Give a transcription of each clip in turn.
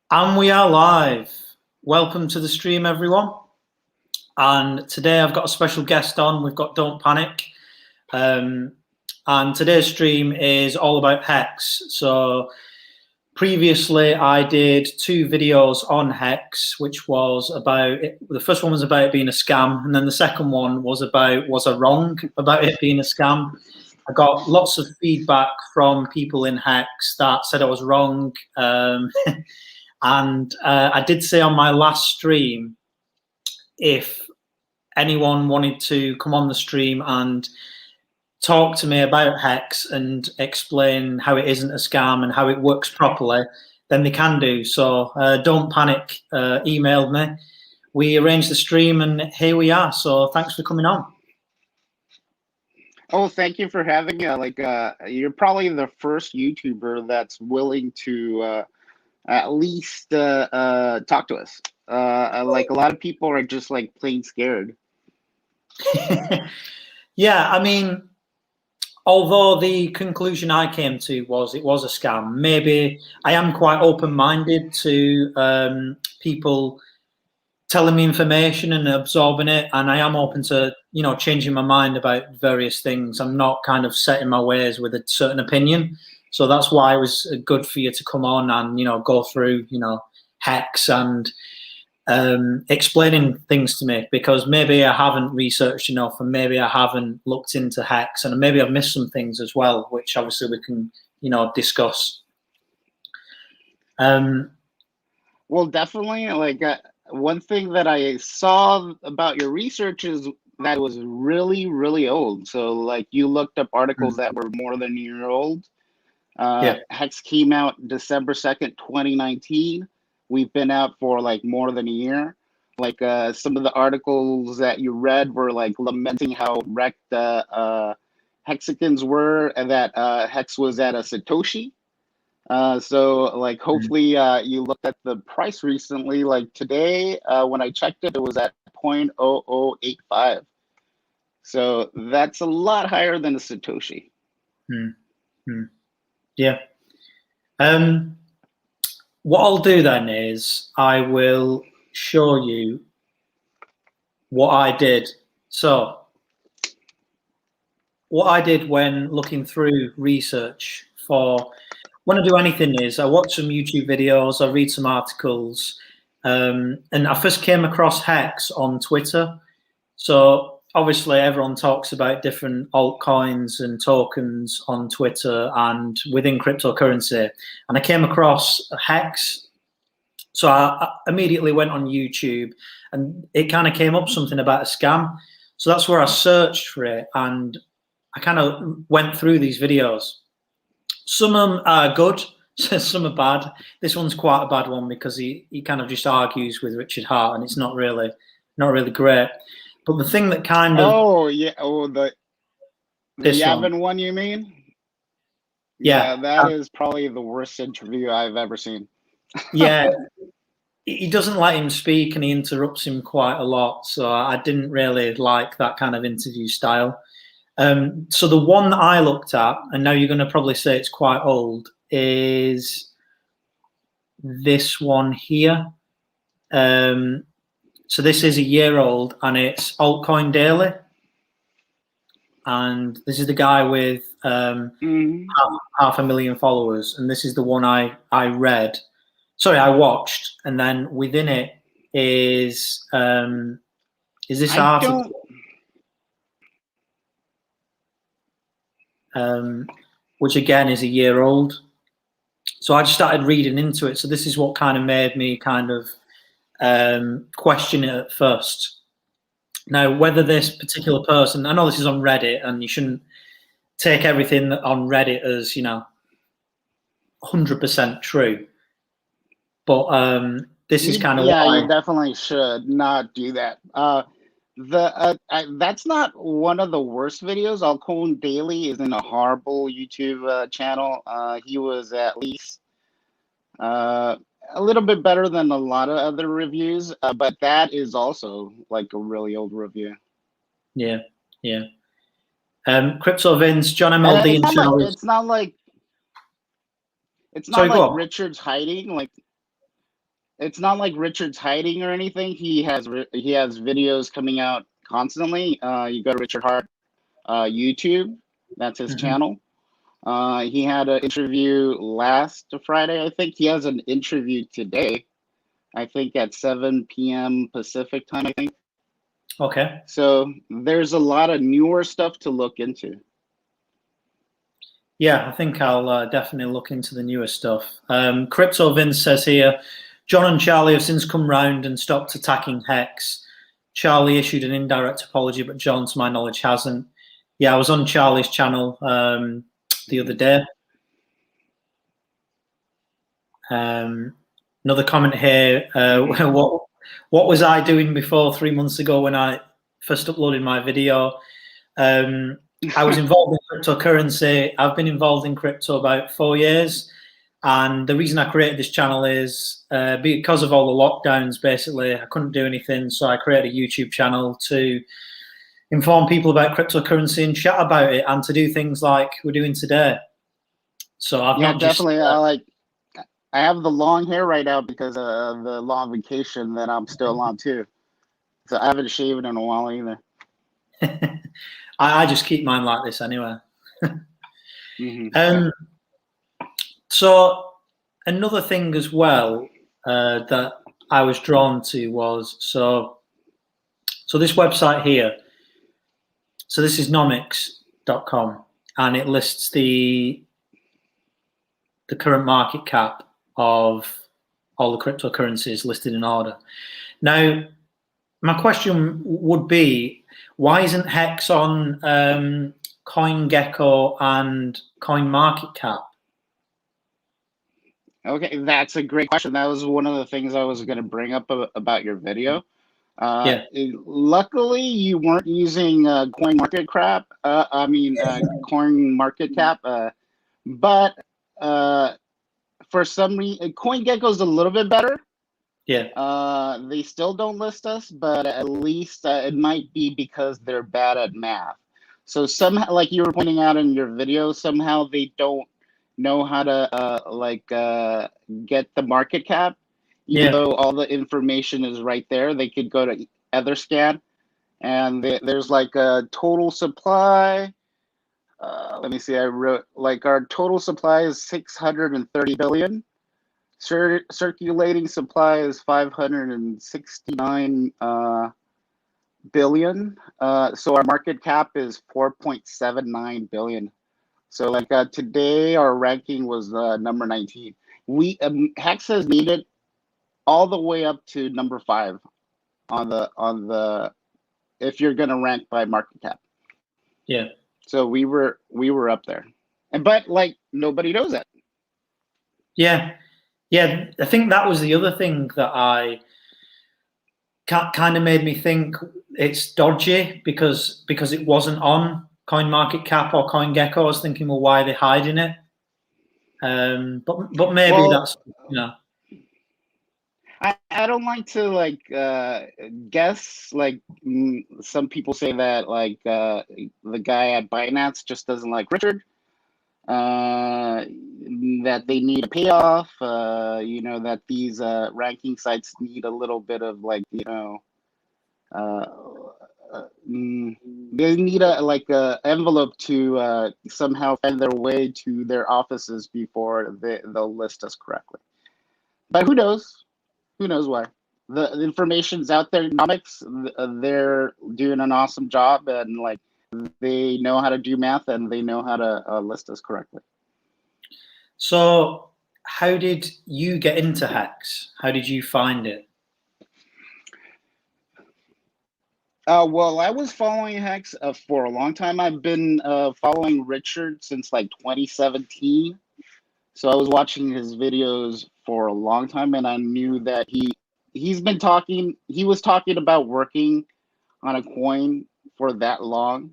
And we are live. Welcome to the stream, everyone. And today I've got a special guest on. We've got Don't Panic. And today's stream is all about HEX. So previously I did 2 videos on HEX, which was about it. The first one was about it being a scam. And then the second one was about, was I wrong about it being a scam? I got lots of feedback from people in HEX that said I was wrong. And I did say on my last stream, if anyone wanted to come on the stream and talk to me about HEX and explain how it isn't a scam and how it works properly, then they can do. So Don't Panic emailed me. We arranged the stream and here we are. So thanks for coming on. Oh, thank you for having me. You're probably the first YouTuber that's willing to at least talk to us. Like a lot of people are just like plain scared. Yeah, I mean, although the conclusion I came to was it was a scam, maybe I am quite open-minded to people telling me information and absorbing it, and I am open to, you know, changing my mind about various things. I'm not kind of set in my ways with a certain opinion. So that's why it was good for you to come on and, you know, go through, you know, HEX and explaining things to me, because maybe I haven't researched enough and maybe I haven't looked into HEX and maybe I've missed some things as well, which obviously we can, you know, discuss. Well, definitely. One thing that I saw about your research is that it was really, really old. So like you looked up articles that were more than a year old. Yeah. HEX came out December 2nd, 2019. We've been out for like more than a year. Like some of the articles that you read were like lamenting how wrecked Hexicans were and that HEX was at a Satoshi. So like hopefully you looked at the price recently. Like today, when I checked it, it was at 0.0085. So that's a lot higher than a Satoshi. Yeah. What I'll do then is I will show you what I did. So what I did when looking through research for when I do anything is I watch some YouTube videos, I read some articles, and I first came across HEX on Twitter. So obviously everyone talks about different altcoins and tokens on Twitter and within cryptocurrency. And I came across HEX. So I immediately went on YouTube and it kind of came up something about a scam. So that's where I searched for it and I kind of went through these videos. Some of them are good, some are bad. This one's quite a bad one because he kind of just argues with Richard Hart and it's not really great. But the thing that kind of... Oh, yeah. Oh, the Yavin one, you mean? Yeah. That is probably the worst interview I've ever seen. Yeah. He doesn't let him speak and he interrupts him quite a lot. So I didn't really like that kind of interview style. So the one that I looked at, and now you're going to probably say it's quite old, is this one here. So this is a year old and it's Altcoin Daily. And this is the guy with half 500,000 followers. And this is the one I watched. And then within it is this article. Which again is a year old. So I just started reading into it. So this is what kind of made me kind of question it at first. Now, whether this particular person, I know this is on Reddit and you shouldn't take everything on Reddit as, you know, 100% true. But this is kind of why... you definitely should not do that. That's not one of the worst videos. Altcoin Daily isn't a horrible YouTube channel. He was at least a little bit better than a lot of other reviews, but that is also like a really old review. Yeah. Crypto Vince, John MLD, it's not like Richard's hiding. Like it's not like Richard's hiding or anything. He has videos coming out constantly. You go to Richard Hart YouTube, that's his channel. He had an interview last Friday, I think. He has an interview today, I think at 7 p.m. Pacific time, I think. Okay. So there's a lot of newer stuff to look into. Yeah, I think I'll definitely look into the newer stuff. Crypto Vince says here, John and Charlie have since come round and stopped attacking HEX. Charlie issued an indirect apology, but John, to my knowledge, hasn't. Yeah, I was on Charlie's channel the other day. Another comment here. What was I doing before 3 months ago when I first uploaded my video? I was involved in cryptocurrency. I've been involved in crypto about 4 years. And the reason I created this channel is because of all the lockdowns, basically. I couldn't do anything. So I created a YouTube channel to inform people about cryptocurrency and chat about it and to do things like we're doing today. So I've not definitely. just... I have the long hair right now because of the long vacation that I'm still on too. So I haven't shaved in a while either. I just keep mine like this anyway. So another thing as well that I was drawn to was, so this website here, so this is nomics.com, and it lists the current market cap of all the cryptocurrencies listed in order. Now, my question would be, why isn't HEX on CoinGecko and CoinMarketCap? Okay, that's a great question. That was one of the things I was going to bring up about your video. Luckily, you weren't using CoinMarketCap. CoinMarketCap. But for some reason, CoinGecko is a little bit better. Yeah. They still don't list us, but at least it might be because they're bad at math. So somehow, like you were pointing out in your video, somehow they don't know how to get the market cap, even though all the information is right there. They could go to Etherscan, and there's like a total supply. Let me see. I wrote like our total supply is 630 billion. Circulating supply is 569 billion. So our market cap is 4.79 billion. So like today, our ranking was number 19. We HEX has made it all the way up to number 5 on the if you're gonna rank by market cap. Yeah. So we were up there, but like nobody knows that. Yeah. Yeah, I think that was the other thing that I kind of made me think it's dodgy because it wasn't on CoinMarketCap or CoinGecko. I was thinking, well, why are they hiding it? But maybe that's, you know. I don't like to like guess. Like some people say that like the guy at Binance just doesn't like Richard. That they need a payoff, that these ranking sites need a little bit of like, they need a envelope to somehow find their way to their offices before they'll list us correctly. But who knows? Who knows why? The information's out there. Nomics, they're doing an awesome job, and like they know how to do math and they know how to list us correctly. So how did you get into HEX? How did you find it? Well, I was following HEX for a long time. I've been following Richard since like 2017. So I was watching his videos for a long time, and I knew that he was talking about working on a coin for that long.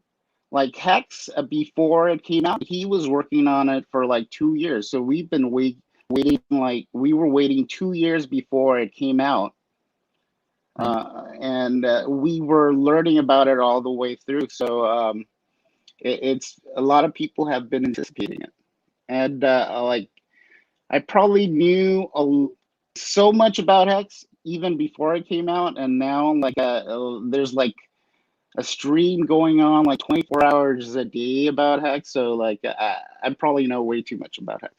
Like HEX, before it came out, he was working on it for like 2 years. So we've been waiting, like we were waiting 2 years before it came out. And we were learning about it all the way through. So it's a lot of people have been anticipating it. And like I probably knew so much about HEX even before it came out, and now like there's like a stream going on like 24 hours a day about HEX. So like I probably know way too much about HEX.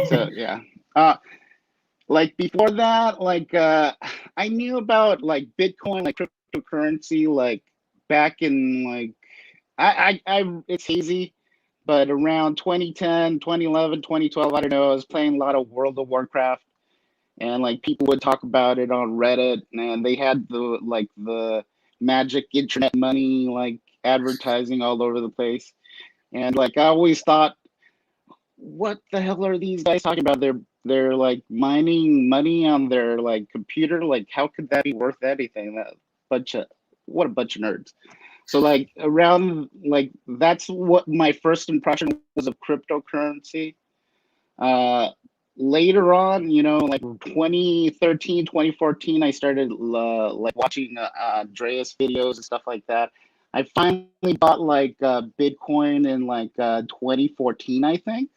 So yeah. Like before that, like I knew about like Bitcoin, like cryptocurrency, like back in like I it's hazy, but around 2010, 2011, 2012, I don't know, I was playing a lot of World of Warcraft, and like people would talk about it on Reddit, and they had the magic internet money like advertising all over the place. And like I always thought, what the hell are these guys talking about? They're like mining money on their like computer. Like how could that be worth anything? That bunch of what a bunch of nerds. So like around like that's what my first impression was of cryptocurrency. Later on, you know, like 2013, 2014, I started like watching Andreas videos and stuff like that. I finally bought like Bitcoin in like 2014, I think.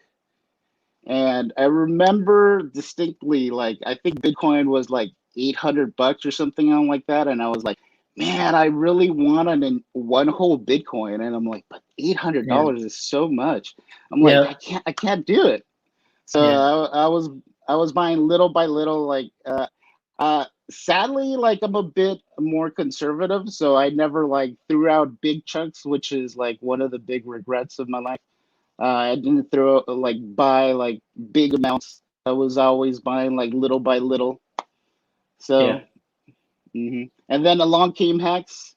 And I remember distinctly, like, I think Bitcoin was like $800 or something like that. And I was like, man, I really wanted one whole Bitcoin. And I'm like, but $800 is so much. I'm like, I can't do it. So I was buying little by little, like, sadly, like I'm a bit more conservative. So I never like threw out big chunks, which is like one of the big regrets of my life. I didn't buy like big amounts. I was always buying like little by little. So, and then along came HEX,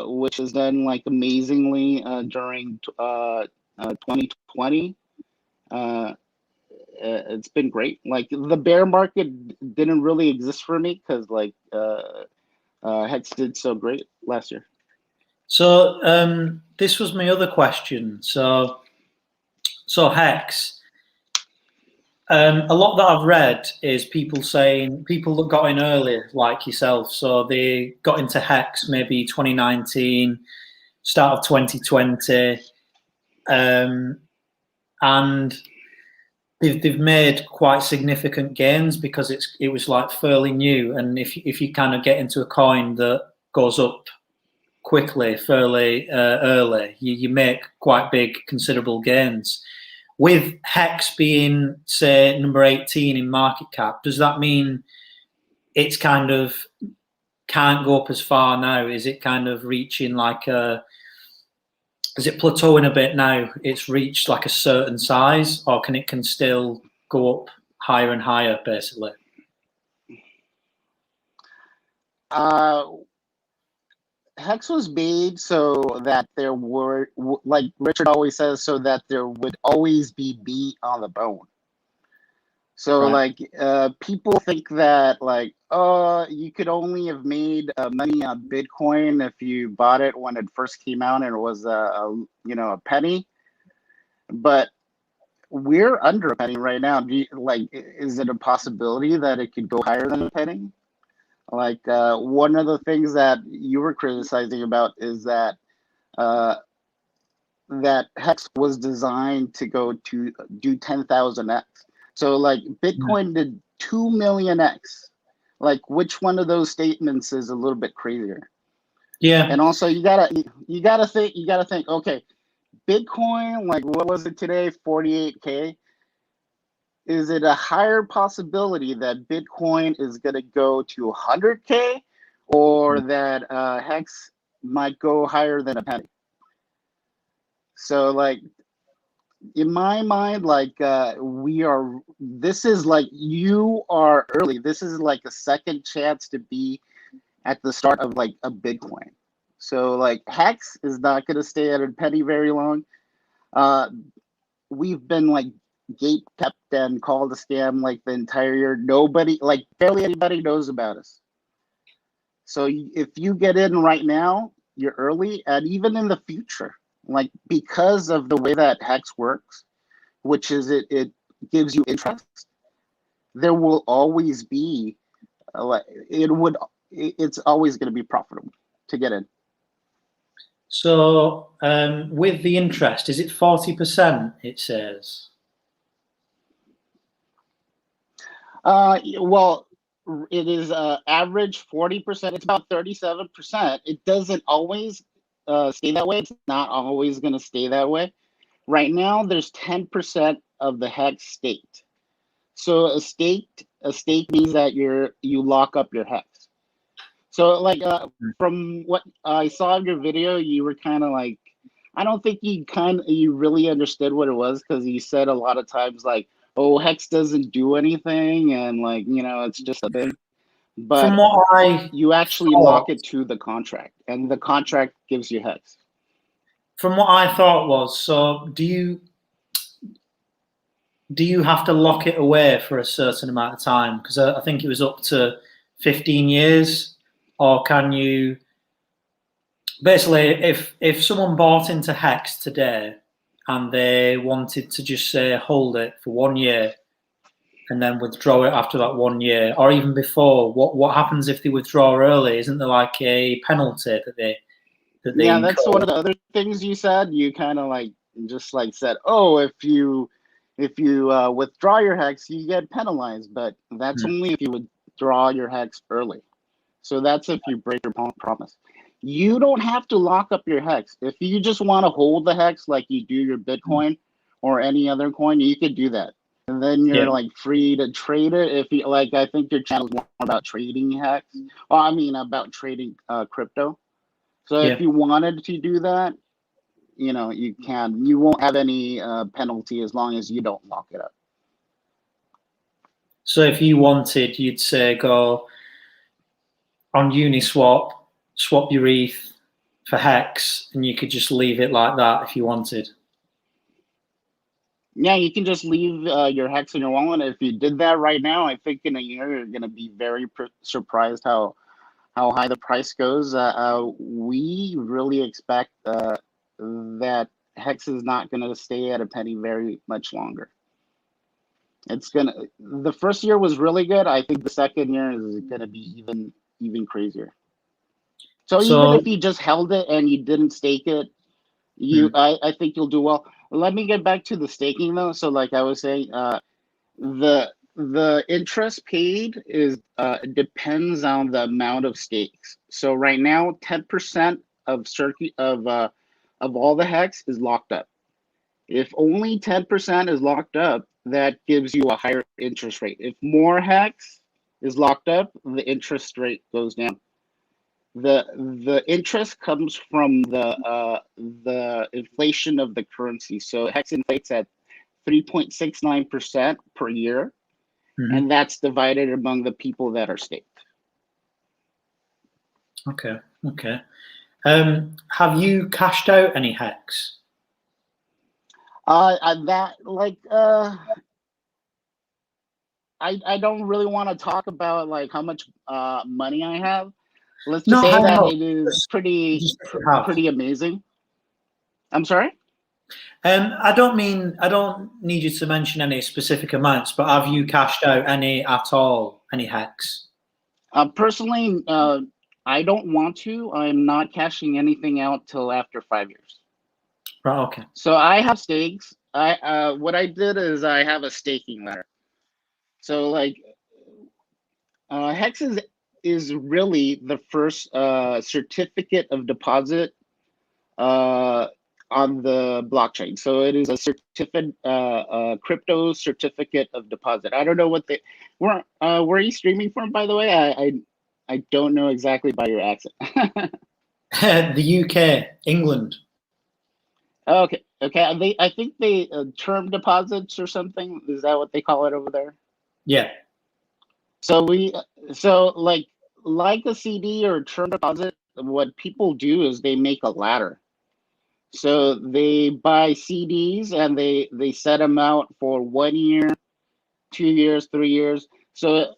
which has done like amazingly during 2020. It's been great. Like the bear market didn't really exist for me because like HEX did so great last year. So this was my other question. So HEX, a lot that I've read is people saying, people that got in early, like yourself, so they got into HEX maybe 2019, start of 2020, and they've made quite significant gains because it was like fairly new, and if you kind of get into a coin that goes up quickly, fairly early, you make quite big, considerable gains. With HEX being, say, number 18 in market cap, does that mean it's kind of can't go up as far now? Is it kind of reaching like is it plateauing a bit now? It's reached like a certain size, or can still go up higher and higher, basically? HEX was made so that there were, like Richard always says, so that there would always be meat on the bone. So Right. like people think that like, oh, you could only have made money on Bitcoin if you bought it when it first came out and it was a penny. But we're under a penny right now. Is it a possibility that it could go higher than a penny? Like one of the things that you were criticizing about is that that HEX was designed to go to do 10,000x. So like Bitcoin did 2 million x. Like which one of those statements is a little bit crazier? Yeah. And also you gotta think. Okay, Bitcoin, like what was it today? 48K. Is it a higher possibility that Bitcoin is going to go to 100K, or that HEX might go higher than a penny? So like in my mind, like this is like you are early. This is like a second chance to be at the start of like a Bitcoin. So like HEX is not going to stay at a penny very long. We've been like gate kept and called a scam like the entire year. Nobody, like barely anybody knows about us. So if you get in right now, you're early, and even in the future, like because of the way that HEX works, which is it gives you interest, there will always be it's always going to be profitable to get in. So with the interest, is it 40%? It says. Well, it is average 40%. It's about 37%. It doesn't always stay that way. It's not always going to stay that way. Right now, there's 10% of the HEX staked. So a stake means that you lock up your HEX. So like from what I saw in your video, you were kind of like, I don't think you really understood what it was, because you said a lot of times like, oh, HEX doesn't do anything, and like, it's just a thing. From But what I you actually lock thought, it to the contract, and the contract gives you HEX. from what I thought was, so do you have to lock it away for a certain amount of time? Because I think it was up to 15 years, or can you basically, if someone bought into HEX today and they wanted to just say hold it for 1 year and then withdraw it after that 1 year, or even before, what happens if they withdraw early? Isn't there like a penalty that they Yeah, incur? that's one of the other things you said. You kind of like just like said, oh, if you withdraw your HEX, you get penalized, but that's only if you withdraw your HEX early. So that's if you break your promise. You don't have to lock up your HEX. If you just want to hold the HEX like you do your Bitcoin or any other coin, you could do that. And then you're like free to trade it. If you like, I think your channel is more about trading HEX. Well, I mean about trading crypto. So if you wanted to do that, you can. You won't have any penalty as long as you don't lock it up. So if you wanted, you'd say go on Uniswap, swap your ETH for HEX, and you could just leave it like that if you wanted. Yeah, you can just leave your HEX in your wallet. If you did that right now, I think in a year you're going to be very surprised how high the price goes. We really expect that HEX is not going to stay at a penny very much longer. The first year was really good. I think the second year is going to be even crazier. So even if you just held it and you didn't stake it, I think you'll do well. Let me get back to the staking though. So like I was saying, the interest paid is depends on the amount of stakes. So right now, 10% of all the HEX is locked up. If only 10% is locked up, that gives you a higher interest rate. If more HEX is locked up, the interest rate goes down. The interest comes from the inflation of the currency. So HEX inflates at 3.69% per year, and that's divided among the people that are staked. Okay. Have you cashed out any HEX? I don't really want to talk about like how much money I have. Let's just say that it is pretty amazing. I'm sorry? I don't need you to mention any specific amounts, but have you cashed out any at all, any HEX? Personally, I don't want to. I'm not cashing anything out till after 5 years. Right, okay. So I have stakes. What I did is I have a staking ladder. So like HEX is really the first certificate of deposit on the blockchain. So it is a crypto certificate of deposit. I don't know what where are you streaming from, by the way? I don't know exactly by your accent. The UK, England. Okay. I think they term deposits or something. Is that what they call it over there? Yeah. So like a CD or term deposit, what people do is they make a ladder. So they buy CDs and they set them out for 1 year, 2 years, 3 years. So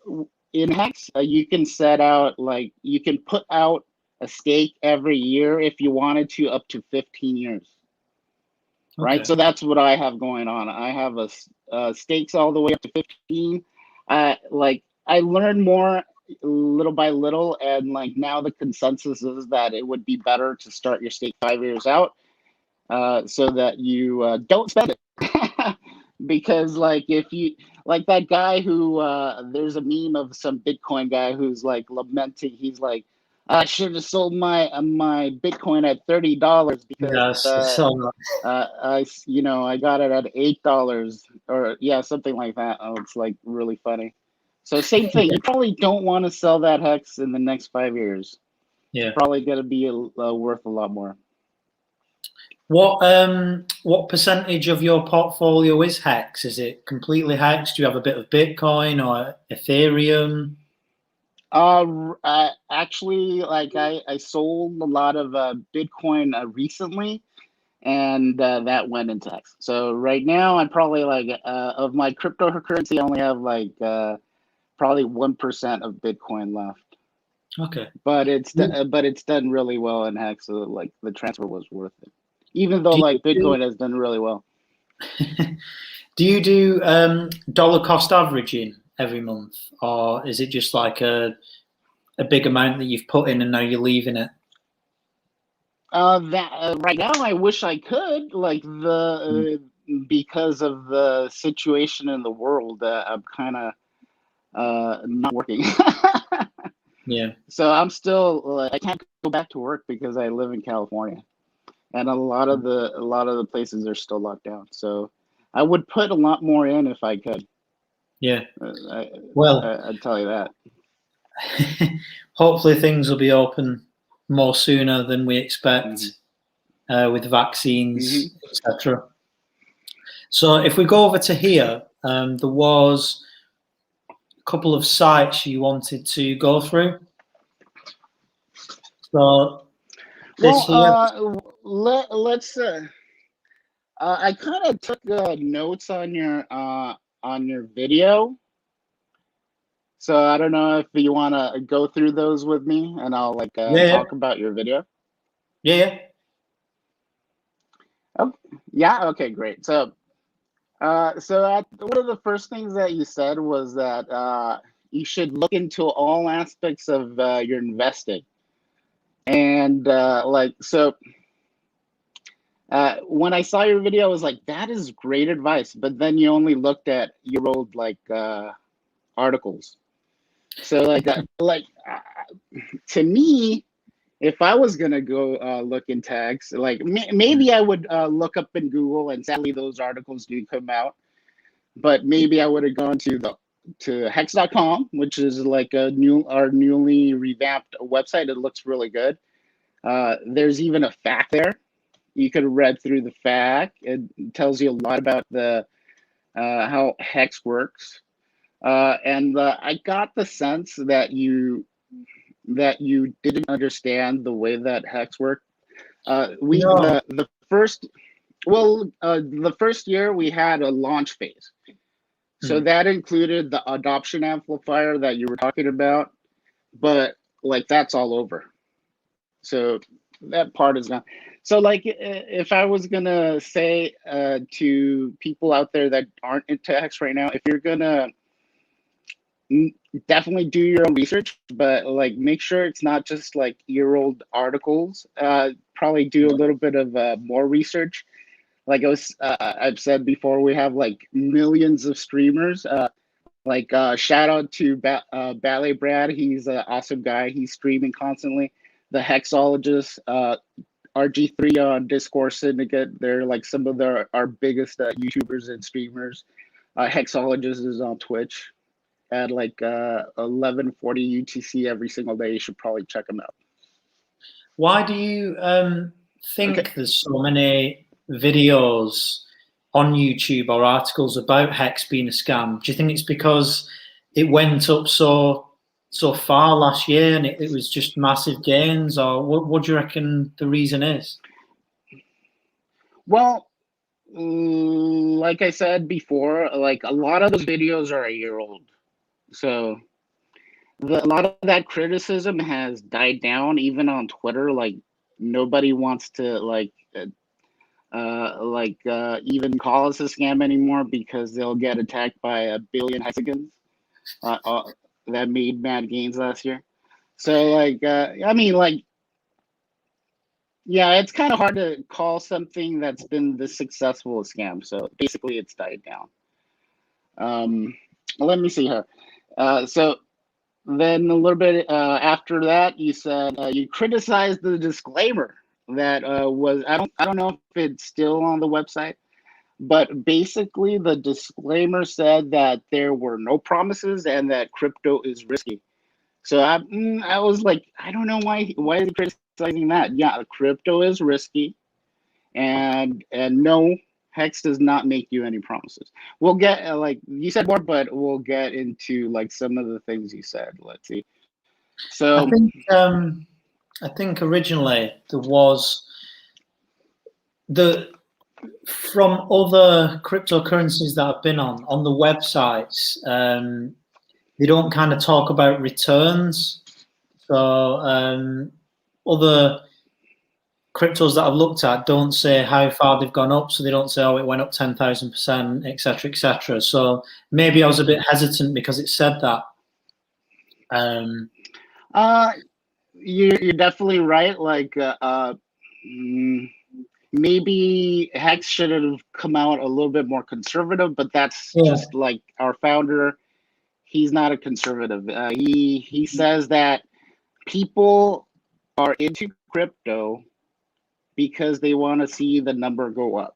in HEX, you can set out you can put out a stake every year if you wanted to, up to 15 years. Okay. Right. So that's what I have going on. I have a stakes all the way up to 15. I learned more little by little, and like now the consensus is that it would be better to start your stake 5 years out. So that you don't spend it. because like if you like that guy who there's a meme of some Bitcoin guy who's like lamenting. He's like, I should have sold my Bitcoin at $30 because Yes, so I got it at $8 or yeah, something like that. Oh, it's like really funny. So same thing. You probably don't want to sell that hex in the next 5 years. yeah. Probably going to be worth a lot more. What percentage of your portfolio is HEX? Is it completely HEX? Do you have a bit of Bitcoin or Ethereum? Actually, like I sold a lot of Bitcoin recently, and that went into HEX. So right now, I'm probably like of my cryptocurrency, I only have like probably 1% of Bitcoin left. Okay, But it's done really well in HEX. So like the transfer was worth it, even though do like you Bitcoin has done really well. do you do dollar cost averaging every month, or is it just like a big amount that you've put in and now you're leaving it? That right now, I wish I could like because of the situation in the world. I'm kind of not working. Yeah. So I'm still I can't go back to work because I live in California, and a lot of the places are still locked down. So I would put a lot more in if I could. Yeah. I, Well, I'd tell you that. hopefully things will be open more sooner than we expect with Mm-hmm. vaccines, etc. So if we go over to here, there was a couple of sites you wanted to go through. So this here, Let's. I kind of took notes on your video, so I don't know if you want to go through those with me, and I'll like yeah, talk about your video. yeah. Oh, yeah. Okay, great. So, one of the first things that you said was that you should look into all aspects of your investing, and when I saw your video, I was like, that is great advice. But then you only looked at your old articles. So to me, if I was gonna go look in tags, like maybe I would look up in Google, and sadly those articles do come out. But maybe I would have gone to hex.com, which is like our newly revamped website. It looks really good. There's even a fact there. You could have read through the fact. It tells you a lot about the how HEX works, and I got the sense that you didn't understand the way that HEX worked. No, The first year we had a launch phase, so that included the adoption amplifier that you were talking about, but like that's all over. So that part is gone. So like if I was gonna say to people out there that aren't into HEX right now, if you're gonna definitely do your own research, but like make sure it's not just like year-old articles. Probably do a little bit of more research. Like I've said before, we have like millions of streamers. Shout out to Ballet Brad. He's an awesome guy. He's streaming constantly. The Hexologist, RG3 on Discord Syndicate. They're like some of our biggest YouTubers and streamers. Hexologist is on Twitch at like 11:40 UTC every single day. You should probably check them out. why do you think there's so many videos on YouTube or articles about HEX being a scam? Do you think it's because it went up so far last year and it was just massive gains, or what do you reckon the reason is? Well, like I said before, like a lot of those videos are a year old, so a lot of that criticism has died down, even on Twitter. Like nobody wants to even call us a scam anymore because they'll get attacked by a billion hexagons that made mad gains last year. So Yeah, it's kind of hard to call something that's been this successful a scam. So basically, it's died down. Let me see here. So then a little bit after that, you said you criticized the disclaimer that was I don't know if it's still on the website, but basically the disclaimer said that there were no promises and that crypto is risky. So I was like, I don't know why is he criticizing that? Yeah, crypto is risky, and no, Hex does not make you any promises. We'll get like you said more, but we'll get into like some of the things you said. Let's see. So I think originally there was from other cryptocurrencies that I've been on the websites, they don't kind of talk about returns. So other cryptos that I've looked at don't say how far they've gone up, so they don't say, oh, it went up 10,000%, etc., etc. So maybe I was a bit hesitant because it said that. You're definitely right. Like maybe Hex should have come out a little bit more conservative, but that's just like our founder. He's not a conservative. He says that people are into crypto because they want to see the number go up.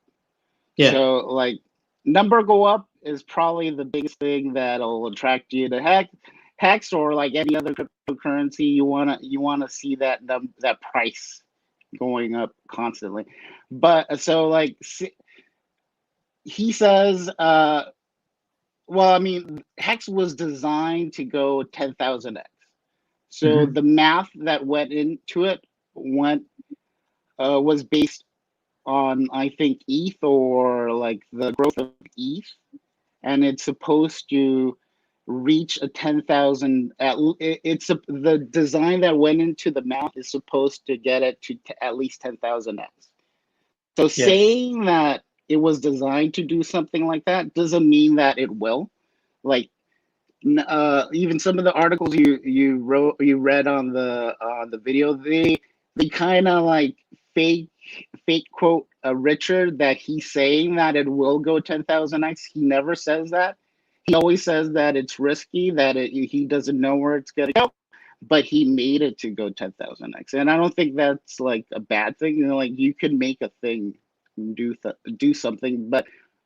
Yeah. So like number go up is probably the biggest thing that'll attract you to Hex or like any other cryptocurrency. You wanna see that that price going up constantly. But so like he says, well, I mean, Hex was designed to go 10,000x. So the math that went into it was based on, I think, ETH or like the growth of ETH, and it's supposed to reach a 10,000. The design that went into the math is supposed to get it to at least 10,000x. So saying that it was designed to do something like that doesn't mean that it will. Like even some of the articles you read on the video, they kind of like fake quote Richard that he's saying that it will go 10,000x. He never says that. He always says that it's risky, that he doesn't know where it's gonna go, but he made it to go 10,000x, and I don't think that's like a bad thing. You know, like you could make a thing do something, but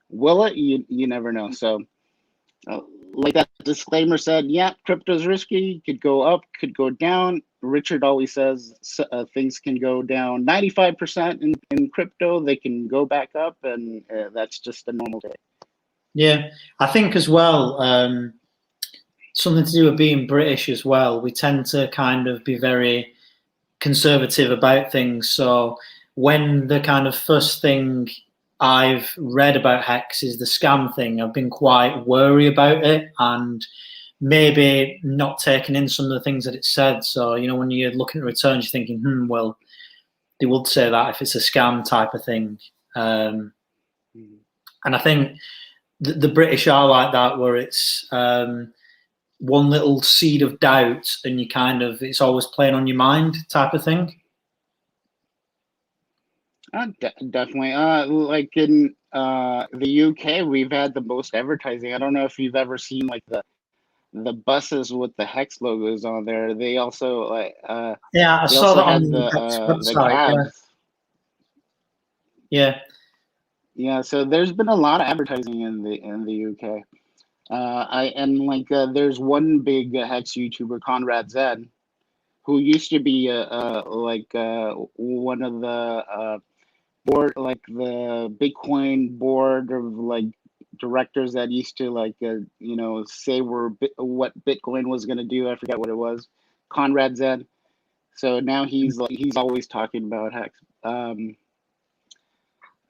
will it? You never know. So. Like that disclaimer said, yeah, crypto's risky, could go up, could go down. Richard always says things can go down 95% in crypto, they can go back up, and that's just a normal day. Yeah, I think as well, something to do with being British as well, we tend to kind of be very conservative about things. So when the kind of first thing I've read about Hex is the scam thing, I've been quite wary about it and maybe not taking in some of the things that it said. So, you know, when you're looking at returns, you're thinking, well, they would say that if it's a scam type of thing. And I think the British are like that, where it's one little seed of doubt and you kind of, it's always playing on your mind type of thing. Definitely. Like in the UK, we've had the most advertising. I don't know if you've ever seen like the buses with the Hex logos on there. They also like yeah, I saw that on the website. cabs. Yeah. Yeah. So there's been a lot of advertising in the UK. There's one big Hex YouTuber, Conrad Zed, who used to be one of the board, like the Bitcoin board of like directors that used to like say what Bitcoin was going to do. I forget what it was. Conrad Zed. So now he's always talking about Hex.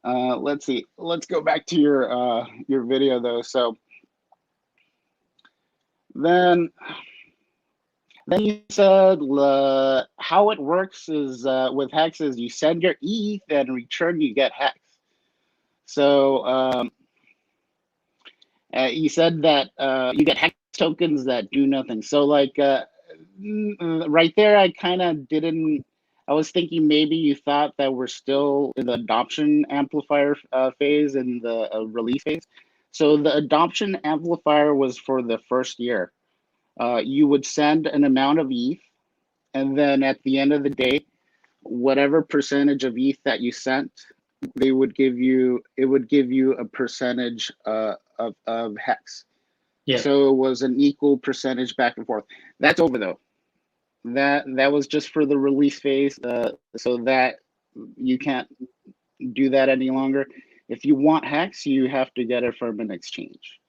Let's see. Let's go back to your video though. So then you said how it works is with Hex is you send your ETH and in return you get Hex. So you said that you get Hex tokens that do nothing. So like right there, I kind of didn't. I was thinking maybe you thought that we're still in the adoption amplifier phase and the release phase. So the adoption amplifier was for the first year. You would send an amount of ETH, and then at the end of the day, whatever percentage of ETH that you sent, it would give you a percentage of HEX. Yeah. So it was an equal percentage back and forth. That's over though. That was just for the release phase, so that you can't do that any longer. If you want HEX, you have to get it from an exchange.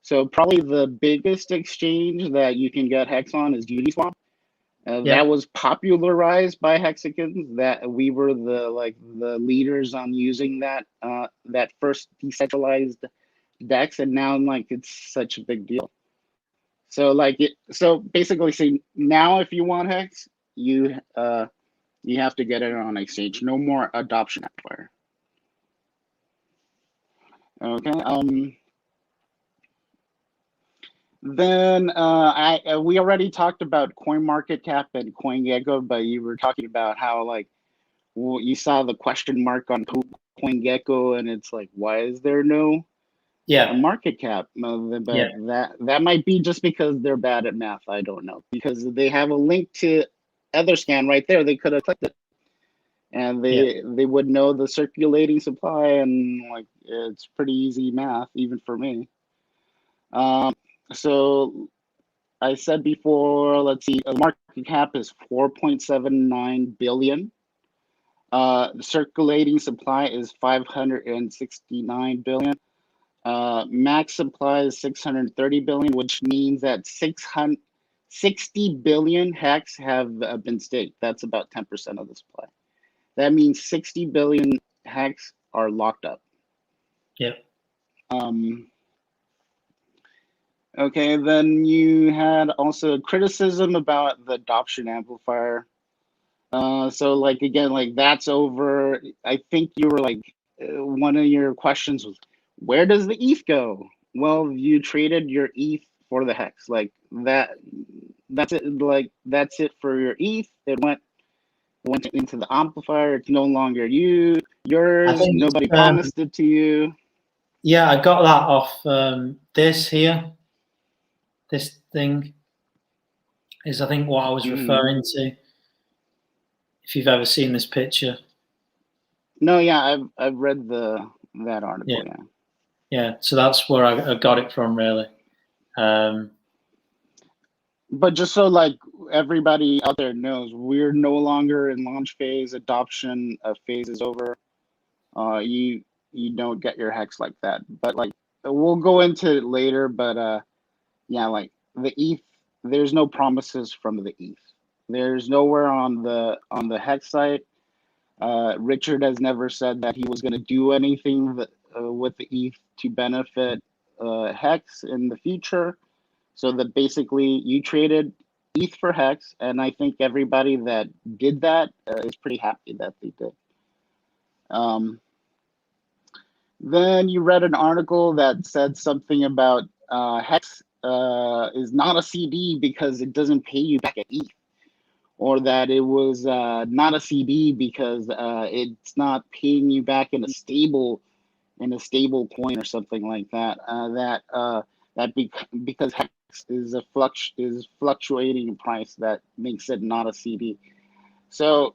So probably the biggest exchange that you can get HEX on is Uniswap. That was popularized by Hexicans. That we were the leaders on using that that first decentralized DEX, and now it's such a big deal. So so basically, say now if you want HEX, you have to get it on exchange. No more adoption amplifier. Okay. Then we already talked about Coin Market Cap and CoinGecko, but you were talking about how you saw the question mark on CoinGecko, and it's like, why is there no market cap? But that might be just because they're bad at math. I don't know, because they have a link to Etherscan right there. They could have clicked it, and they would know the circulating supply, and it's pretty easy math even for me. So I said before, let's see, the market cap is 4.79 billion. The circulating supply is 569 billion. Max supply is 630 billion, which means that 60 billion HEX have been staked. That's about 10% of the supply. That means 60 billion HEX are locked up. Yep. Okay, then you had also criticism about the adoption amplifier. So again, that's over. I think you were one of your questions was, where does the ETH go? Well, you traded your ETH for the HEX. That's it. That's it for your ETH. It went into the amplifier. It's no longer yours. Nobody promised it to you. Yeah, I got that off this here. This thing is, I think, what I was referring to. If you've ever seen this picture. No, yeah, I've read that article. Yeah. So that's where I got it from, really. But just so everybody out there knows, we're no longer in launch phase. Adoption phase is over. You don't get your HEX like that. But we'll go into it later. But yeah, the ETH, there's no promises from the ETH. There's nowhere on the HEX site. Richard has never said that he was going to do anything with the ETH to benefit HEX in the future. So that basically you traded ETH for HEX, and I think everybody that did that is pretty happy that they did. Then you read an article that said something about HEX is not a CD because it doesn't pay you back at ETH, or that it was not a CD because it's not paying you back in a stable coin or something like that. Because HEX is fluctuating in price, that makes it not a CD. So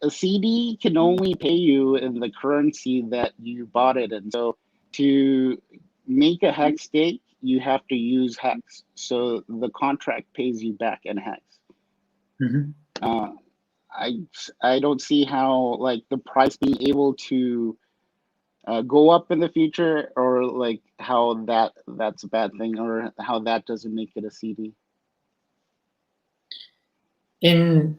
a CD can only pay you in the currency that you bought it in. So to make a HEX stake, you have to use HEX. So the contract pays you back in HEX. I don't see how the price being able to go up in the future, or how that's a bad thing, or how that doesn't make it a CD. In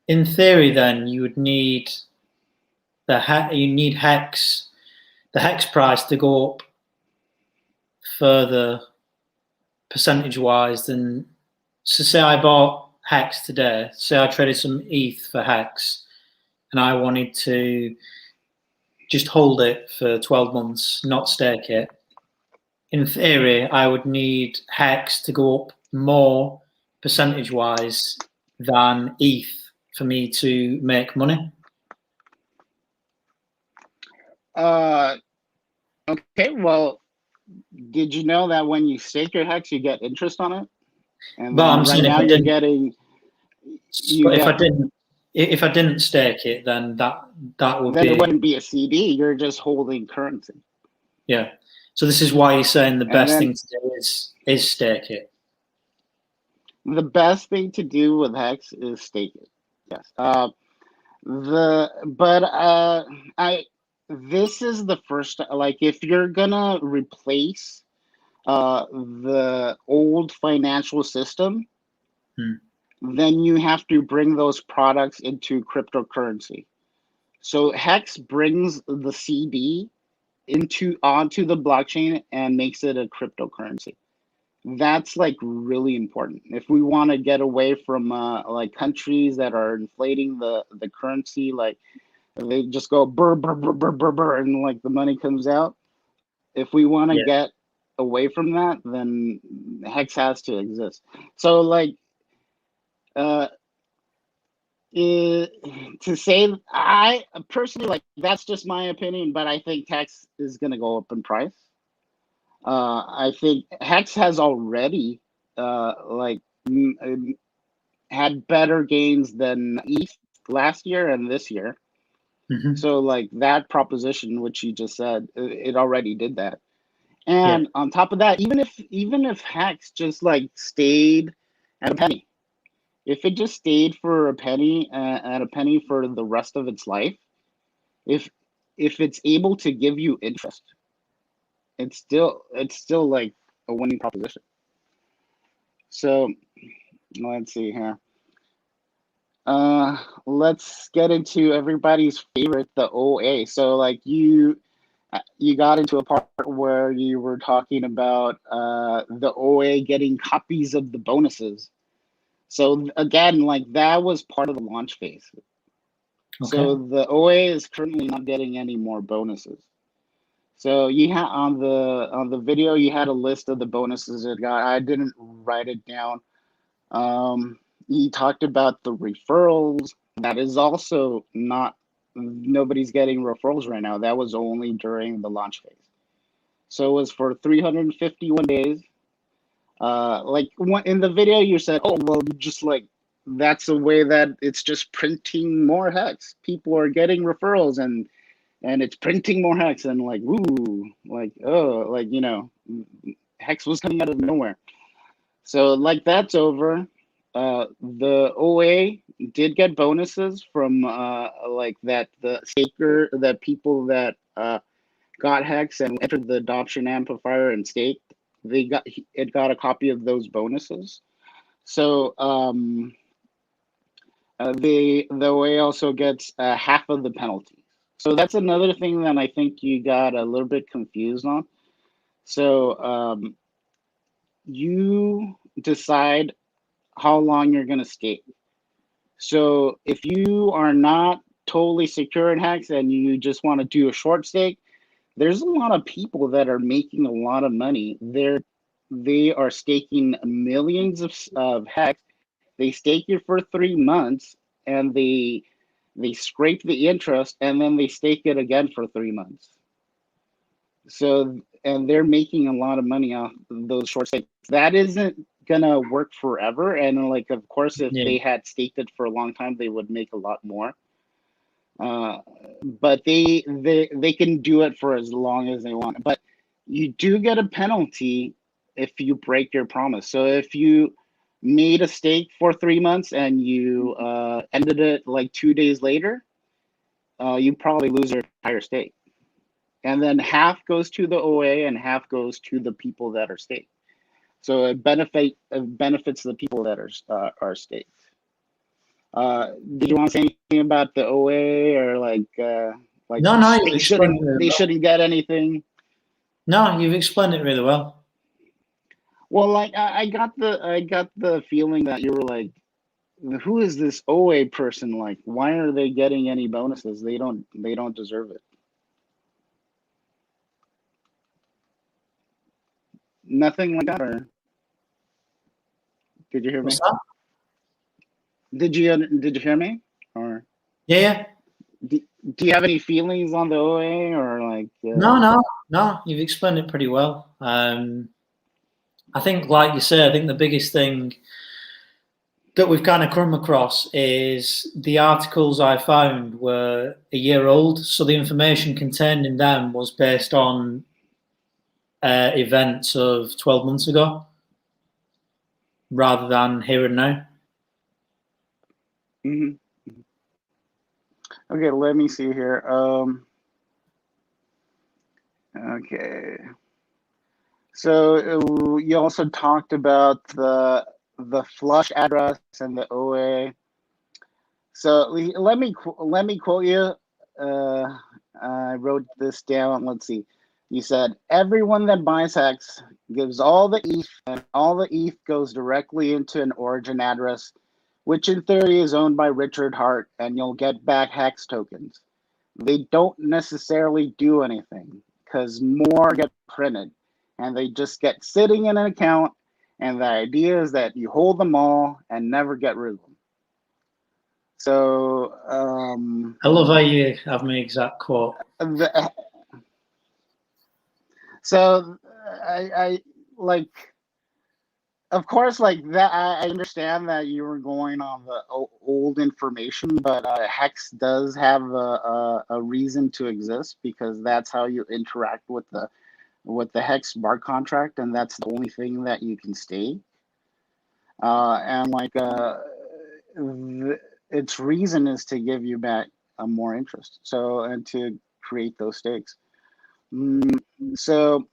theory, then you would need HEX, the HEX price to go up further percentage-wise than. So say I bought HEX today. Say I traded some ETH for HEX, and I wanted to just hold it for 12 months, not stake it. In theory, I would need HEX to go up more percentage-wise than ETH for me to make money? Okay, well, did you know that when you stake your HEX, you get interest on it? And But then I'm right saying now you're getting, but if I didn't stake it, then that would then be, it wouldn't be a CD. You're just holding currency. yeah. So this is why you're saying the And best then thing to do is stake it. the best thing to do with HEX is stake it. Yes. This is the first, like, if you're gonna replace the old financial system, then you have to bring those products into cryptocurrency. So HEX brings the CD onto the blockchain and makes it a cryptocurrency. That's like really important. If we want to get away from like countries that are inflating the currency, like they just go burr burr burr burr burr burr and like the money comes out. If we want to get away from that, then HEX has to exist. So like to say, I personally, like, that's just my opinion, but I think HEX is going to go up in price. I think HEX has already had better gains than ETH last year and this year. So like that proposition, which you just said, it already did that. And on top of that, even if HEX just like stayed at a penny, if it just stayed for a penny at a penny for the rest of its life, if it's able to give you interest, it's still like a winning proposition. So let's see here. Let's get into everybody's favorite, the OA. So like you got into a part where you were talking about the OA getting copies of the bonuses. So again, like that was part of the launch phase. Okay. So the OA is currently not getting any more bonuses. So you had on the video, you had a list of the bonuses it got. I didn't write it down. He talked about the referrals. That is also not, nobody's getting referrals right now. That was only during the launch phase. So it was for 351 days. Like in the video you said, oh, well, just like, that's a way that it's just printing more HEX. People are getting referrals and it's printing more HEX and like, ooh, like, oh, like, you know, HEX was coming out of nowhere. So like that's over. The OA did get bonuses from like that, the people that got HEX and entered the adoption amplifier and staked, it got a copy of those bonuses. So the OA also gets half of the penalty. So that's another thing that I think you got a little bit confused on. So you decide how long you're going to stake. So if you are not totally secure in HEX and you just want to do a short stake, there's a lot of people that are making a lot of money. They are staking millions of HEX. They stake it for 3 months and they scrape the interest and then they stake it again for 3 months. So, and they're making a lot of money off those short stakes. That isn't gonna work forever. And like, of course, if they had staked it for a long time, they would make a lot more. But they can do it for as long as they want. But you do get a penalty if you break your promise. So if you made a stake for 3 months and you ended it like 2 days later, you probably lose your entire stake. And then half goes to the OA and half goes to the people that are staked. So it benefits the people that are staked. Did you want to say anything about the OA or like no, they shouldn't get anything? No, you've explained it really well. Well, like I got the feeling that you were like, who is this OA person? Like, why are they getting any bonuses? They don't deserve it. Nothing like that, or did you hear me? What's that? Did you hear me? Yeah. Do, do you have any feelings on the OA or like? No. You've explained it pretty well. I think, like you say, I think the biggest thing that we've kind of come across is the articles I found were a year old, so the information contained in them was based on events of 12 months ago, rather than here and now. Mm-hmm. Okay, let me see here. Okay. So you also talked about the flush address and the OA. So let me quote you. I wrote this down. Let's see. You said everyone that buys HEX gives all the ETH, and all the ETH goes directly into an origin address, which in theory is owned by Richard Hart, and you'll get back HEX tokens. They don't necessarily do anything because more get printed, and they just get sitting in an account. And the idea is that you hold them all and never get rid of them. So I love how you have my exact quote. So I like, of course, like that. I understand that you were going on the old information, but HEX does have a reason to exist because that's how you interact with the HEX smart contract, and that's the only thing that you can stake. And like its reason is to give you back more interest, so and to create those stakes. So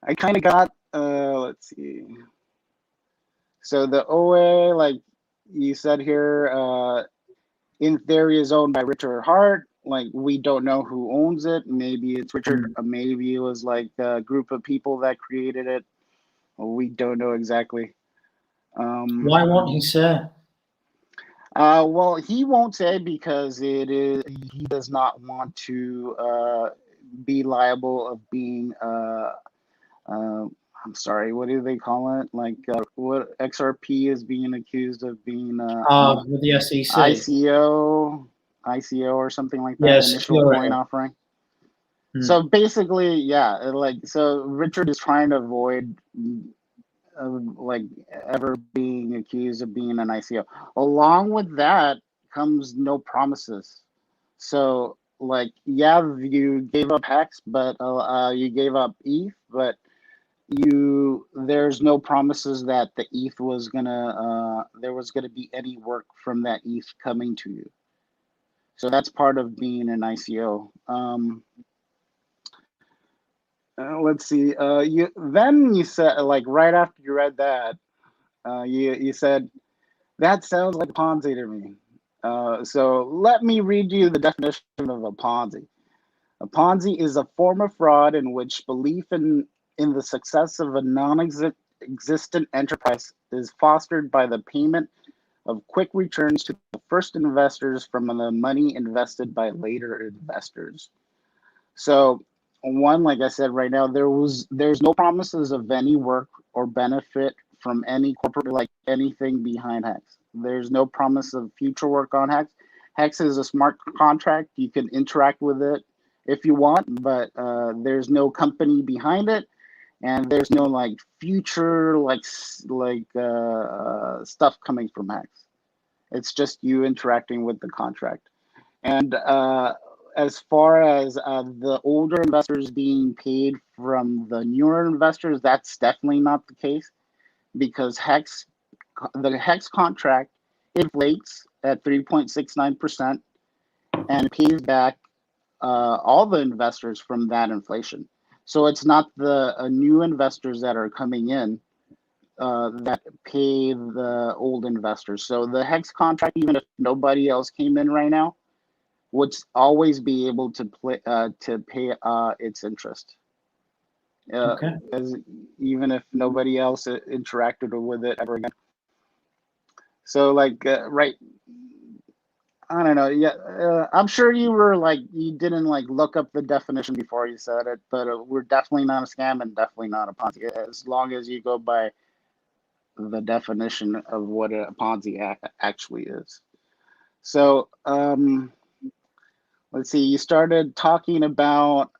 I kind of got let's see. So the OA, like you said here, in theory is owned by Richard Hart. Like we don't know who owns it. Maybe it's Richard. Maybe it was like a group of people that created it. We don't know exactly. Why won't he say? Well, he won't say because he does not want to be liable of being I'm sorry, what do they call it? Like what XRP is being accused of being with the SEC. ICO or something like that. Yes, initial coin offering. So basically, yeah, like so Richard is trying to avoid like ever being accused of being an ICO. Along with that comes no promises. So like, yeah, you gave up HEX, but you gave up ETH, but there's no promises that the ETH was gonna there was gonna be any work from that ETH coming to you. So that's part of being an ICO. Let's see. You said, like right after you read that, you said that sounds like a Ponzi to me. So let me read you the definition of a Ponzi. A Ponzi is a form of fraud in which belief in the success of a non-existent enterprise is fostered by the payment of quick returns to the first investors from the money invested by later investors. So one, like I said, right now, there's no promises of any work or benefit from any corporate, like anything behind HEX. There's no promise of future work on HEX. HEX is a smart contract. You can interact with it if you want, but there's no company behind it, and there's no like future stuff coming from HEX. It's just you interacting with the contract. And as far as the older investors being paid from the newer investors, that's definitely not the case, because the HEX contract inflates at 3.69% and pays back all the investors from that inflation. So it's not the new investors that are coming in that pay the old investors. So the HEX contract, even if nobody else came in right now, would always be able to pay its interest. Okay. Even if nobody else interacted with it ever again. So like right, I don't know. Yeah, I'm sure you didn't like look up the definition before you said it, but we're definitely not a scam and definitely not a Ponzi. As long as you go by the definition of what a Ponzi actually is. So let's see. You started talking about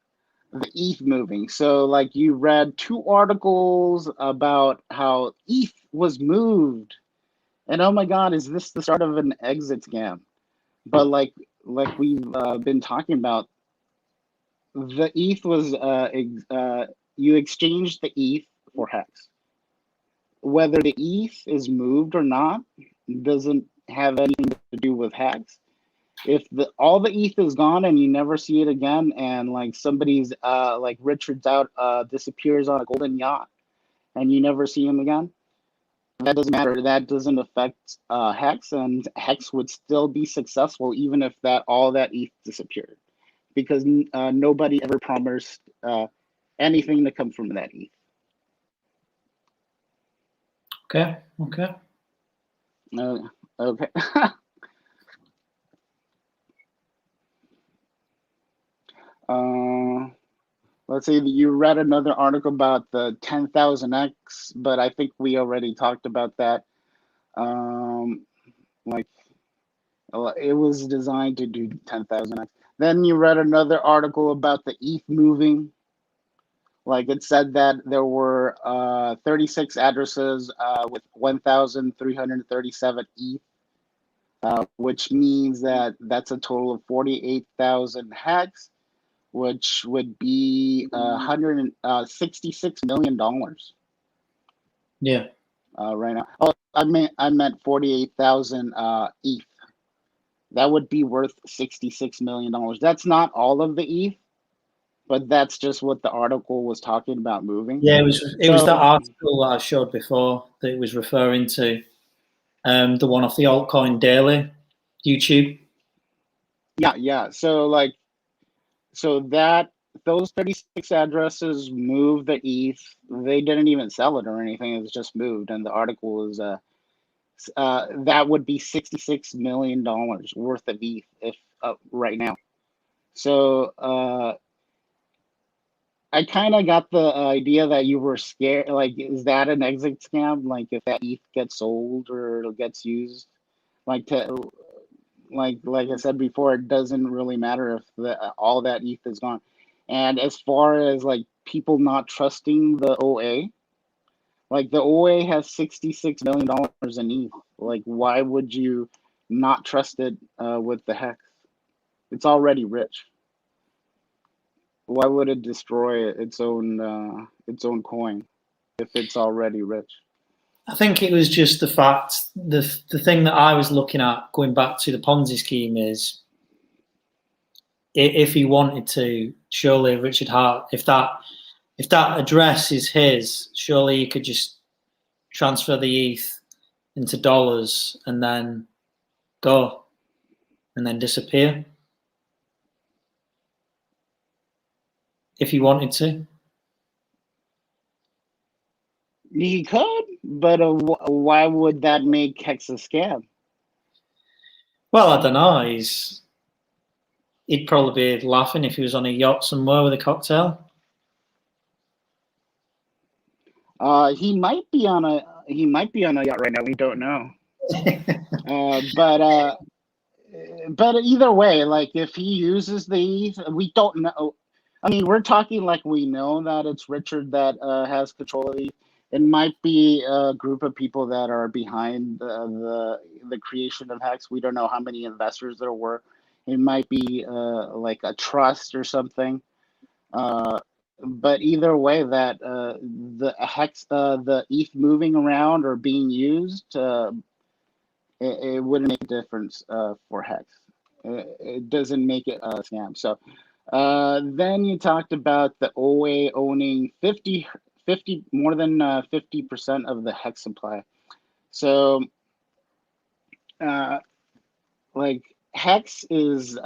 the ETH moving. So like you read 2 articles about how ETH was moved, and oh my God, is this the start of an exit scam? But like we've been talking about, the ETH was you exchanged the ETH for HEX. Whether the ETH is moved or not doesn't have anything to do with HEX. If all the ETH is gone and you never see it again, and like somebody's like Richard's out disappears on a golden yacht and you never see him again, that doesn't matter. That doesn't affect HEX, and HEX would still be successful even if all that ETH disappeared, because nobody ever promised anything to come from that ETH. Okay. Okay. Okay. Let's say that you read another article about the 10,000x, but I think we already talked about that. Like it was designed to do 10,000x. Then you read another article about the ETH moving. Like it said that there were 36 addresses with 1,337 ETH, which means that that's a total of 48,000 HEX, which would be $166 million. Yeah. Right now. Oh, I meant 48,000 ETH. That would be worth $66 million. That's not all of the ETH, but that's just what the article was talking about moving. Yeah, it was that article that I showed before that it was referring to, the one off the Altcoin Daily YouTube. Yeah. So those 36 addresses moved the ETH. They didn't even sell it or anything. It was just moved, and the article was that would be $66 million worth of ETH if right now. So I kind of got the idea that you were scared. Like, is that an exit scam? Like, if that ETH gets sold or gets used, like I said before, it doesn't really matter if all that ETH is gone. And as far as like people not trusting the OA, like the OA has $66 million in ETH. Like, why would you not trust it with the HEX? It's already rich. Why would it destroy its own coin if it's already rich? I think it was just the fact, the thing that I was looking at, going back to the Ponzi scheme, is if he wanted to, surely Richard Hart, if that address is his, surely he could just transfer the ETH into dollars and then go and then disappear if he wanted to. He could, but why would that make HEX a scam? Well, I don't know. He'd probably be laughing if he was on a yacht somewhere with a cocktail. He might be on a yacht right now. We don't know. But either way, like if he uses these, we don't know. I mean, we're talking like we know that it's Richard that has control of these. It might be a group of people that are behind the creation of HEX. We don't know how many investors there were. It might be like a trust or something. But either way, that the HEX, the ETH moving around or being used, it wouldn't make a difference for HEX. It doesn't make it a scam. So then you talked about the OA owning 50 more than 50% of the HEX supply. So like HEX is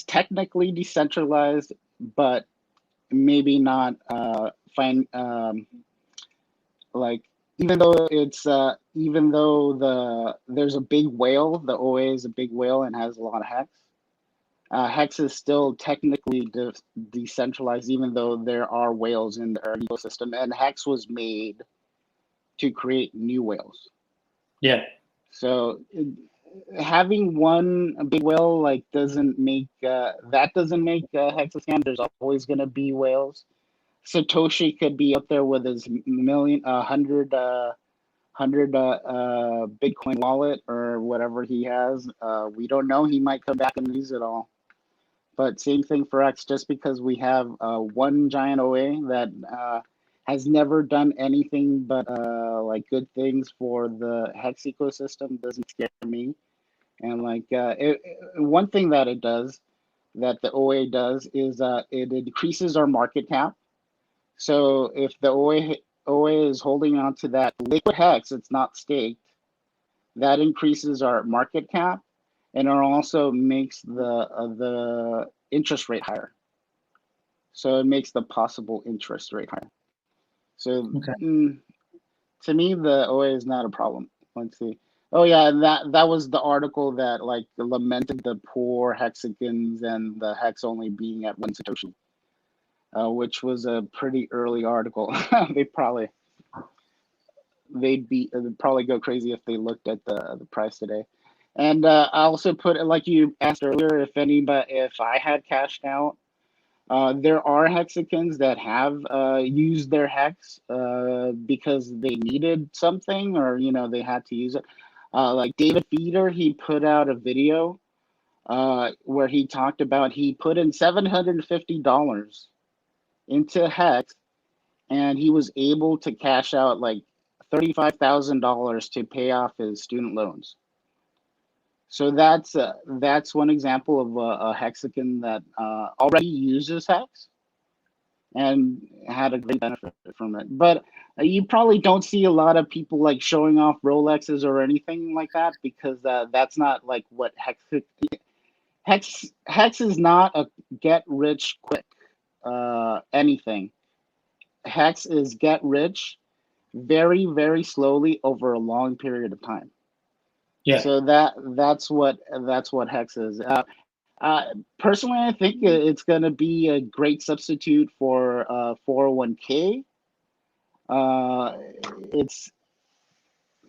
technically decentralized, but maybe not fine. Like even though there's a big whale, the OA is a big whale and has a lot of HEX. HEX is still technically decentralized, even though there are whales in our ecosystem, and HEX was made to create new whales. Yeah. So having one big whale like doesn't make that doesn't make HEX a scam. There's always going to be whales. Satoshi could be up there with his million, hundred Bitcoin wallet or whatever he has. We don't know. He might come back and use it all. But same thing for X. Just because we have one giant OA that has never done anything but like good things for the HEX ecosystem doesn't scare me. And like one thing that it does, that the OA does, is it increases our market cap. So if the OA is holding on to that liquid HEX, it's not staked, that increases our market cap, and it also makes the interest rate higher. So it makes the possible interest rate higher. So to me, the OA is not a problem. Let's see. Oh yeah, that was the article that like lamented the poor hexagons and the hex only being at 1 Satoshi, which was a pretty early article. They'd probably go crazy if they looked at the price today. And I also put, like you asked earlier, if I had cashed out, there are hexagons that have used their hex because they needed something, or they had to use it. Like David Feeder, he put out a video where he talked about he put in $750 into HEX, and he was able to cash out like $35,000 to pay off his student loans. So that's one example of a hexagon that already uses HEX and had a great benefit from it. But you probably don't see a lot of people like showing off Rolexes or anything like that, because that's not like what HEX is not a get rich quick anything. HEX is get rich very, very slowly over a long period of time. Yeah. So that's what HEX is. Personally, I think it's going to be a great substitute for 401k.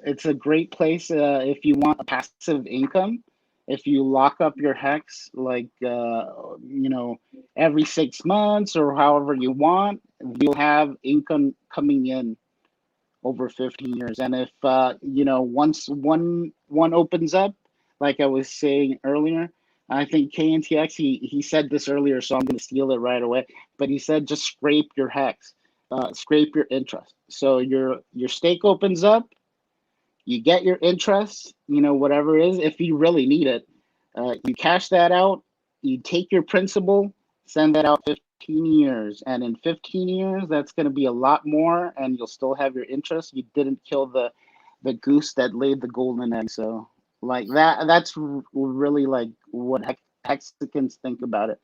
It's a great place if you want a passive income. If you lock up your HEX like every 6 months or however you want, you'll have income coming in over 15 years. And if once one opens up, like I was saying earlier, I think KNTX, he said this earlier, so I'm going to steal it right away, but he said just scrape your HEX, scrape your interest. So your stake opens up, you get your interest, whatever it is, if you really need it, you cash that out, you take your principal, send that out 15 years, and in 15 years that's going to be a lot more, and you'll still have your interest. You didn't kill the goose that laid the golden egg. So like that's really like what hexagons think about it.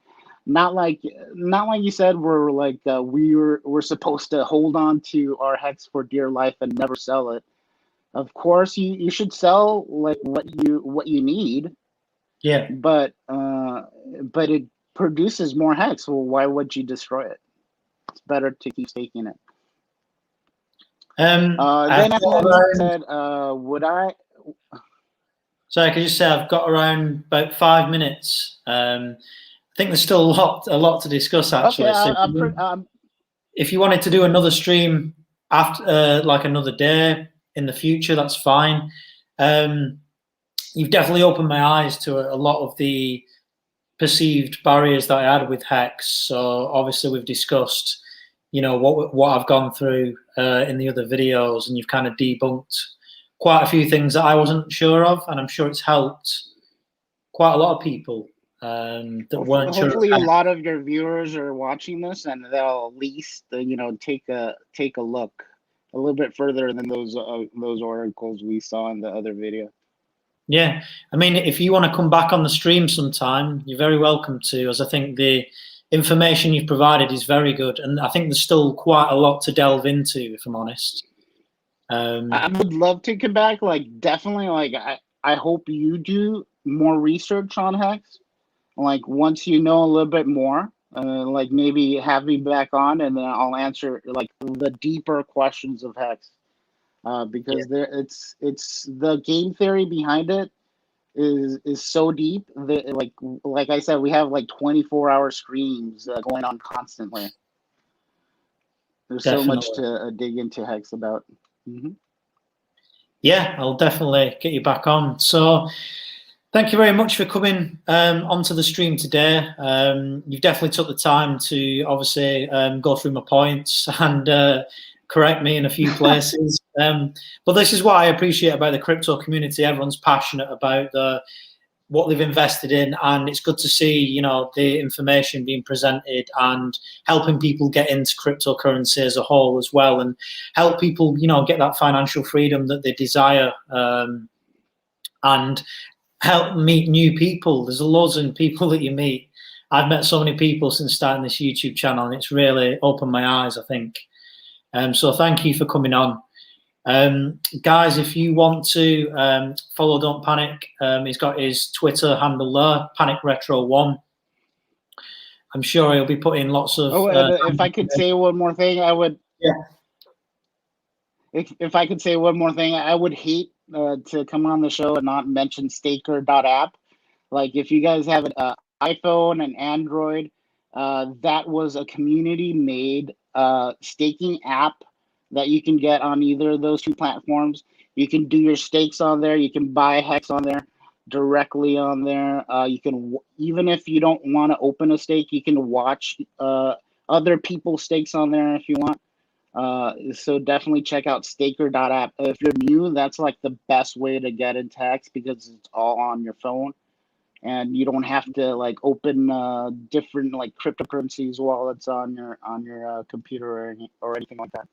Not like you said, we're like we're supposed to hold on to our HEX for dear life and never sell it. Of course you should sell like what you need. Yeah. But it produces more HEX. Well, why would you destroy it? It's better to keep staking it. Then I said, would I? So I could just say I've got around about 5 minutes. I think there's still a lot to discuss actually. Okay, so if you wanted to do another stream after, like another day in the future, that's fine. You've definitely opened my eyes to a lot of the perceived barriers that I had with HEX. So obviously we've discussed, what I've gone through in the other videos, and you've kind of debunked quite a few things that I wasn't sure of, and I'm sure it's helped quite a lot of people that weren't sure. Hopefully, a lot of your viewers are watching this, and they'll at least take a look a little bit further than those oracles we saw in the other video. Yeah, I mean, if you want to come back on the stream sometime, you're very welcome to, as I think the information you've provided is very good, and I think there's still quite a lot to delve into, if I'm honest. I would love to come back. Like, definitely. Like, I hope you do more research on HEX. Like, once you know a little bit more, like maybe have me back on, and then I'll answer like the deeper questions of HEX. Because it's the game theory behind it is so deep that like I said, we have like 24-hour streams going on constantly. There's Definitely. so much to dig into HEX about. Yeah, I'll definitely get you back on. So thank you very much for coming onto the stream today. You've definitely took the time to obviously go through my points and correct me in a few places. But this is what I appreciate about the crypto community. Everyone's passionate about what they've invested in, and it's good to see, you know, the information being presented and helping people get into cryptocurrency as a whole as well, and help people, you know, get that financial freedom that they desire, and help meet new people. There's loads of people that you meet. I've met so many people since starting this YouTube channel, and it's really opened my eyes, I think. So thank you for coming on. Guys, if you want to follow Don't Panic, he's got his Twitter handle there, Panic Retro 1. I'm sure he'll be putting lots of. If I could say one more thing, I would. Yeah. If I could say one more thing, I would hate to come on the show and not mention Staker.app. Like, if you guys have an iPhone and Android, that was a community-made staking app that you can get on either of those two platforms. You can do your stakes on there. You can buy HEX on there, directly on there. You can, even if you don't want to open a stake, you can watch other people's stakes on there if you want. So definitely check out Staker.app. If you're new, that's like the best way to get into HEX because it's all on your phone. And you don't have to like open different like cryptocurrencies while it's on your computer or anything like that.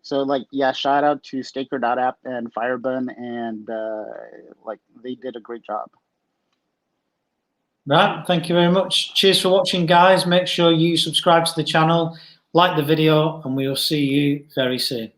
So like, yeah, shout out to Staker.app and Firebun, and like they did a great job. Right, thank you very much. Cheers for watching, guys. Make sure you subscribe to the channel, like the video, and we will see you very soon.